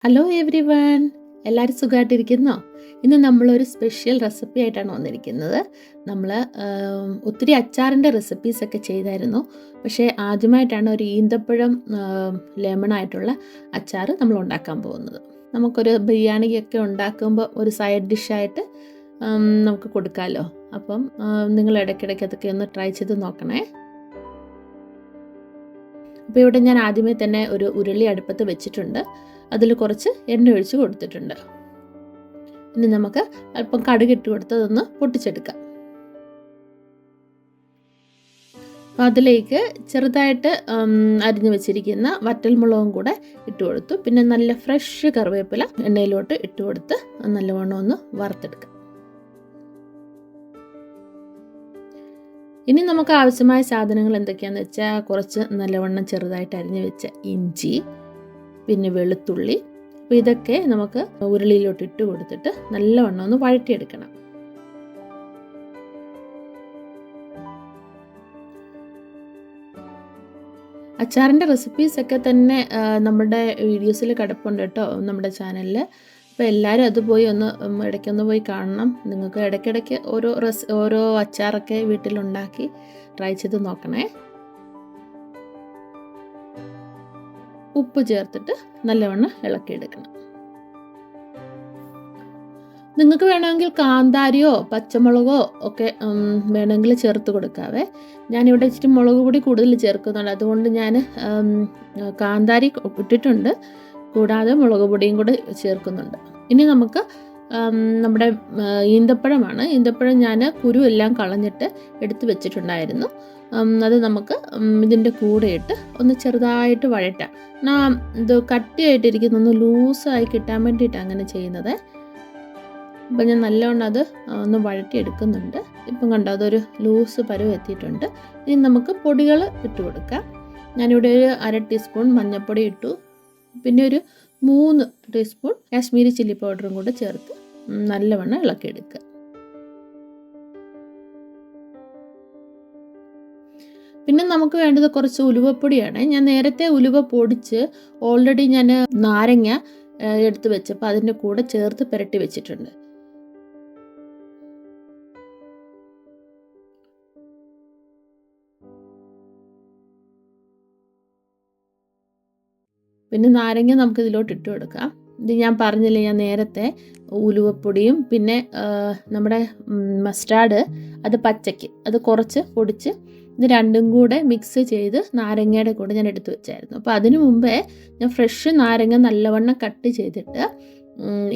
Hello every one, എല്ലാവരും സുഖമായിട്ടിരിക്കുന്നോ? ഇന്ന് നമ്മളൊരു സ്പെഷ്യൽ റെസിപ്പി ആയിട്ടാണ് വന്നിരിക്കുന്നത്. നമ്മൾ ഒത്തിരി അച്ചാറിൻ്റെ റെസിപ്പീസൊക്കെ ചെയ്തായിരുന്നു. പക്ഷേ ആദ്യമായിട്ടാണ് ഒരു ഈന്തപ്പഴം ലെമണായിട്ടുള്ള അച്ചാർ നമ്മൾ ഉണ്ടാക്കാൻ പോകുന്നത്. നമുക്കൊരു ബിരിയാണിയൊക്കെ ഉണ്ടാക്കുമ്പോൾ ഒരു സൈഡ് ഡിഷായിട്ട് നമുക്ക് കൊടുക്കാമല്ലോ. അപ്പം നിങ്ങൾ ഇടയ്ക്കിടയ്ക്ക് അതൊക്കെ ഒന്ന് ട്രൈ ചെയ്ത് നോക്കണേ. അപ്പോൾ ഇവിടെ ഞാൻ ആദ്യമേ തന്നെ ഒരു ഉരുളി അടുപ്പത്ത് വെച്ചിട്ടുണ്ട്. അതിൽ കുറച്ച് എണ്ണ ഒഴിച്ച് കൊടുത്തിട്ടുണ്ട്. ഇനി നമുക്ക് അല്പം കടുകിട്ട് കൊടുത്തതൊന്ന് പൊട്ടിച്ചെടുക്കാം. അപ്പോൾ അതിലേക്ക് ചെറുതായിട്ട് അരിഞ്ഞു വെച്ചിരിക്കുന്ന വറ്റൽമുളകും കൂടെ ഇട്ട് കൊടുത്തു. പിന്നെ നല്ല ഫ്രഷ് കറിവേപ്പില എണ്ണയിലോട്ട് ഇട്ട് കൊടുത്ത് നല്ലവണ്ണം ഒന്ന് വറുത്തെടുക്കാം. ഇനി നമുക്ക് ആവശ്യമായ സാധനങ്ങൾ എന്തൊക്കെയാണെന്ന് വെച്ചാൽ കുറച്ച് നല്ലവണ്ണം ചെറുതായിട്ട് അരിഞ്ഞു വെച്ച ഇഞ്ചി, പിന്നെ വെളുത്തുള്ളി. അപ്പോൾ ഇതൊക്കെ നമുക്ക് ഉരുളിയിലോട്ട് ഇട്ട് കൊടുത്തിട്ട് നല്ലവണ്ണം ഒന്ന് വഴറ്റിയെടുക്കണം. അച്ചാറിൻ്റെ റെസിപ്പീസൊക്കെ തന്നെ നമ്മുടെ വീഡിയോസിൽ കിടപ്പുണ്ട് കേട്ടോ, നമ്മുടെ ചാനലിൽ. അപ്പോൾ എല്ലാവരും അത് പോയി ഇടയ്ക്കൊന്ന് പോയി കാണണം. നിങ്ങൾക്ക് ഇടയ്ക്കിടയ്ക്ക് ഓരോ അച്ചാറൊക്കെ വീട്ടിലുണ്ടാക്കി ട്രൈ ചെയ്ത് നോക്കണേ. ഉപ്പ് ചേർത്തിട്ട് നല്ലവണ്ണം ഇളക്കിയെടുക്കണം. നിങ്ങൾക്ക് വേണമെങ്കിൽ കാന്താരിയോ പച്ചമുളകോ ഒക്കെ വേണമെങ്കിൽ ചേർത്ത് കൊടുക്കാവേ. ഞാനിവിടെ ഇച്ചിരി മുളക് പൊടി കൂടുതൽ ചേർക്കുന്നുണ്ട്, അതുകൊണ്ട് ഞാൻ കാന്താരി ഇട്ടിട്ടുണ്ട്, കൂടാതെ മുളക് പൊടിയും കൂടെ ചേർക്കുന്നുണ്ട്. ഇനി നമുക്ക് നമ്മുടെ ഈന്തപ്പഴമാണ്. ഈന്തപ്പഴം ഞാൻ കുരു എല്ലാം കളഞ്ഞിട്ട് എടുത്ത് വെച്ചിട്ടുണ്ടായിരുന്നു. അത് നമുക്ക് ഇതിൻ്റെ കൂടെ ഇട്ട് ഒന്ന് ചെറുതായിട്ട് വഴറ്റാം. ഇത് കട്ടിയായിട്ടിരിക്കുന്ന ഒന്ന് ലൂസായി കിട്ടാൻ വേണ്ടിയിട്ടാണ് അങ്ങനെ ചെയ്യുന്നത്. അപ്പം ഞാൻ നല്ലവണ്ണം അത് ഒന്ന് വഴറ്റിയെടുക്കുന്നുണ്ട്. ഇപ്പം കണ്ടോ, അതൊരു ലൂസ് പരുവം എത്തിയിട്ടുണ്ട്. ഇനി നമുക്ക് പൊടികൾ ഇട്ട് കൊടുക്കാം. ഞാനിവിടെ ഒരു 1/2 ടീസ്പൂൺ മഞ്ഞൾപ്പൊടി ഇട്ടു. പിന്നെ ഒരു 3 ടീസ്പൂൺ കാശ്മീരി ചില്ലി പൗഡറും കൂടെ ചേർത്ത് നല്ലവണ്ണം ഇളക്കിയെടുക്കുക. പിന്നെ നമുക്ക് വേണ്ടത് കുറച്ച് ഉലുവപ്പൊടിയാണ്. ഞാൻ നേരത്തെ ഉലുവ പൊടിച്ച് ഓൾറെഡി ഞാൻ നാരങ്ങ എടുത്ത് വെച്ചപ്പോൾ അതിൻ്റെ കൂടെ ചേർത്ത് പുരട്ടി വെച്ചിട്ടുണ്ട്. പിന്നെ നാരങ്ങ നമുക്ക് ഇതിലോട്ട് ഇട്ട് കൊടുക്കാം. ഇത് ഞാൻ പറഞ്ഞില്ലേ, ഞാൻ നേരത്തെ ഉലുവപ്പൊടിയും പിന്നെ നമ്മുടെ മസ്റ്റാർഡ് അത് പച്ചയ്ക്ക് അത് കുറച്ച് പൊടിച്ച് ഇത് രണ്ടും കൂടെ മിക്സ് ചെയ്ത് നാരങ്ങയുടെ കൂടെ ഞാൻ എടുത്ത് വെച്ചായിരുന്നു. അപ്പോൾ അതിനു മുമ്പേ ഞാൻ ഫ്രഷ് നാരങ്ങ നല്ലവണ്ണം കട്ട് ചെയ്തിട്ട്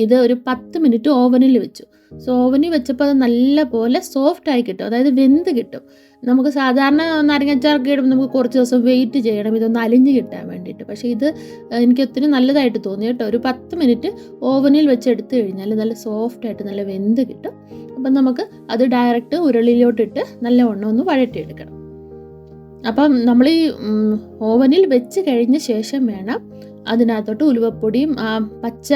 ഇത് ഒരു 10 മിനിറ്റ് ഓവനിൽ വെച്ചു. സോ ഓവനിൽ വെച്ചപ്പോൾ അത് നല്ല പോലെ സോഫ്റ്റായി കിട്ടും, അതായത് വെന്ത് കിട്ടും. നമുക്ക് സാധാരണ നാരങ്ങാച്ചാറൊക്കെ ഇടുമ്പോൾ നമുക്ക് കുറച്ച് ദിവസം വെയിറ്റ് ചെയ്യണം ഇതൊന്ന് അലിഞ്ഞ് കിട്ടാൻ വേണ്ടിയിട്ട്. പക്ഷേ ഇത് എനിക്ക് ഒത്തിരി നല്ലതായിട്ട് തോന്നി കേട്ടോ. ഒരു 10 മിനിറ്റ് ഓവനിൽ വെച്ച് എടുത്തു കഴിഞ്ഞാൽ നല്ല സോഫ്റ്റായിട്ട് നല്ല വെന്ത് കിട്ടും. അപ്പം നമുക്ക് അത് ഡയറക്റ്റ് ഉരുളിയിലോട്ടിട്ട് നല്ലവണ്ണം ഒന്ന് വഴറ്റിയെടുക്കണം. അപ്പം നമ്മൾ ഈ ഓവനിൽ വെച്ച് കഴിഞ്ഞ ശേഷം വേണം അതിനകത്തോട്ട് ഉലുവപ്പൊടിയും പച്ച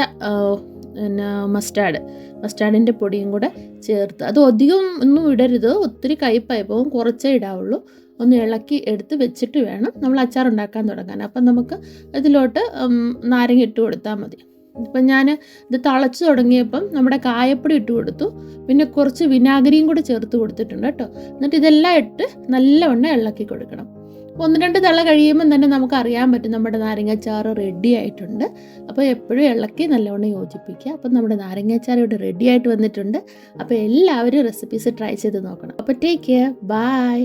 മസ്റ്റാർഡിൻ്റെ പൊടിയും കൂടെ ചേർത്ത്, അത് അധികം ഒന്നും ഇടരുത്, ഒത്തിരി കയ്പ്പായി പോകും, കുറച്ചേ ഇടാവുള്ളൂ. ഒന്ന് ഇളക്കി എടുത്ത് വെച്ചിട്ട് വേണം നമ്മൾ അച്ചാർ ഉണ്ടാക്കാൻ തുടങ്ങാൻ. അപ്പം നമുക്ക് ഇതിലോട്ട് നാരങ്ങ ഇട്ട് കൊടുത്താൽ മതി. ഇപ്പം ഞാൻ ഇത് തിളച്ച് തുടങ്ങിയപ്പം നമ്മുടെ കായപ്പൊടി ഇട്ട് കൊടുത്തു, പിന്നെ കുറച്ച് വിനാഗിരിയും കൂടെ ചേർത്ത് കൊടുത്തിട്ടുണ്ട് കേട്ടോ. എന്നിട്ട് ഇതെല്ലാം ഇട്ട് നല്ലവണ്ണം ഇളക്കി കൊടുക്കണം. 1-2 തള കഴിയുമ്പം തന്നെ നമുക്ക് അറിയാൻ പറ്റും നമ്മുടെ നാരങ്ങാച്ചാറ് റെഡി ആയിട്ടുണ്ട്. അപ്പോൾ എപ്പോഴും ഇളക്കി നല്ലവണ്ണം യോജിപ്പിക്കുക. അപ്പം നമ്മുടെ നാരങ്ങാച്ചാറ് ഇവിടെ റെഡി ആയിട്ട് വന്നിട്ടുണ്ട്. അപ്പോൾ എല്ലാവരും റെസിപ്പീസ് ട്രൈ ചെയ്ത് നോക്കണം. അപ്പോൾ ടേക്ക് കെയർ, ബൈ.